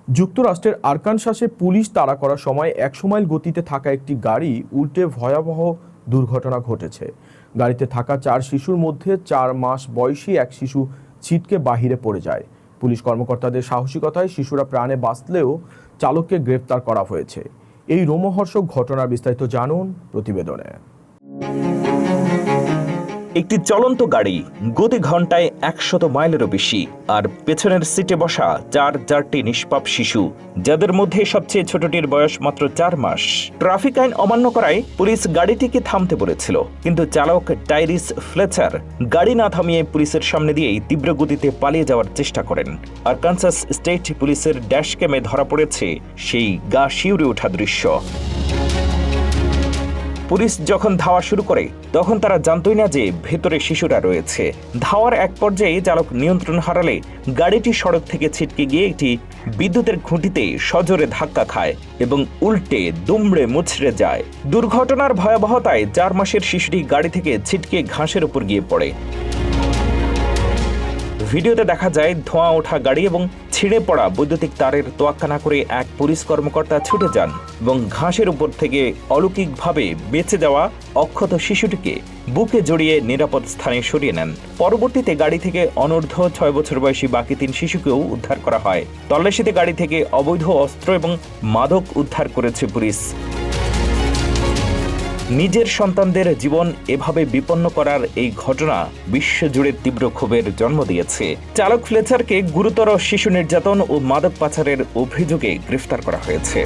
যুক্তরাষ্ট্রের আরকানসাসে পুলিশ তাড়া করার সময় 100 মাইল গতিতে থাকা একটি গাড়ি উল্টে ভয়াবহ দুর্ঘটনা ঘটেছে। গাড়িতে থাকা 4 শিশুর মধ্যে 4 মাস বয়সী এক শিশু ছিটকে বাহিরে পড়ে যায়। পুলিশ কর্মকর্তাদের সাহসিকতায় শিশুরা প্রাণে বাঁচলেও চালককে গ্রেফতার করা হয়েছে। এই রোমহর্ষক ঘটনার বিস্তারিত জানুন প্রতিবেদনে। একটি চলন্ত গাড়ি, গতি ঘন্টায় 100 মাইলেরও বেশি, আর পেছনের সিটে বসা 4টি নিষ্পাপ শিশু, যাদের মধ্যে সবচেয়ে ছোটটির বয়স মাত্র 4 মাস। ট্রাফিক আইন অমান্য করায় পুলিশ গাড়িটিকে থামতে বলেছিল, কিন্তু চালক টাইরিস ফ্লেচার গাড়ি না থামিয়ে পুলিশের সামনে দিয়েই তীব্র গতিতে পালিয়ে যাওয়ার চেষ্টা করেন। আরকানসাস স্টেট পুলিশের ড্যাশ ক্যামে ধরা পড়েছে সেই গা শিউরে ওঠা দৃশ্য। পুলিশ যখন ধাওয়া শুরু করে তখন তারা জানতই না যে ভেতরে শিশুরা রয়েছে। ধাওয়ার এক পর্যায়ে চালক নিয়ন্ত্রণ হারালে গাড়িটি সড়ক থেকে ছিটকে গিয়ে একটি বিদ্যুতের খুঁটিতে সজোরে ধাক্কা খায় এবং উল্টে দুমড়ে মুচড়ে যায়। দুর্ঘটনার ভয়াবহতায় 4 মাসের শিশুটি গাড়ি থেকে ছিটকে ঘাসের উপর গিয়ে পড়ে। ভিডিওতে দেখা যায় ধোঁয়া ওঠা গাড়ি এবং ছিঁড়ে পড়া বৈদ্যুতিক তারের তোয়াক্কা না করে এক পুলিশ কর্মকর্তা ছুটে যান এবং ঘাসের উপর থেকে অলৌকিকভাবে বেঁচে যাওয়া অক্ষত শিশুটিকে বুকে জড়িয়ে নিরাপদ স্থানে সরিয়ে নেন। পরবর্তীতে গাড়ি থেকে অনূর্ধ্ব 6 বছর বয়সী বাকি 3 শিশুকেও উদ্ধার করা হয়। তল্লাশিতে গাড়ি থেকে অবৈধ অস্ত্র এবং মাদক উদ্ধার করেছে পুলিশ। নিজের সন্তানদের জীবন এভাবে বিপন্ন করার এই ঘটনা বিশ্বজুড়ে তীব্র ক্ষোভের জন্ম দিয়েছে। চালক ফ্লেচারকে গুরুতর শিশু নির্যাতন ও মাদক পাচারের অভিযোগে গ্রেফতার করা হয়েছে।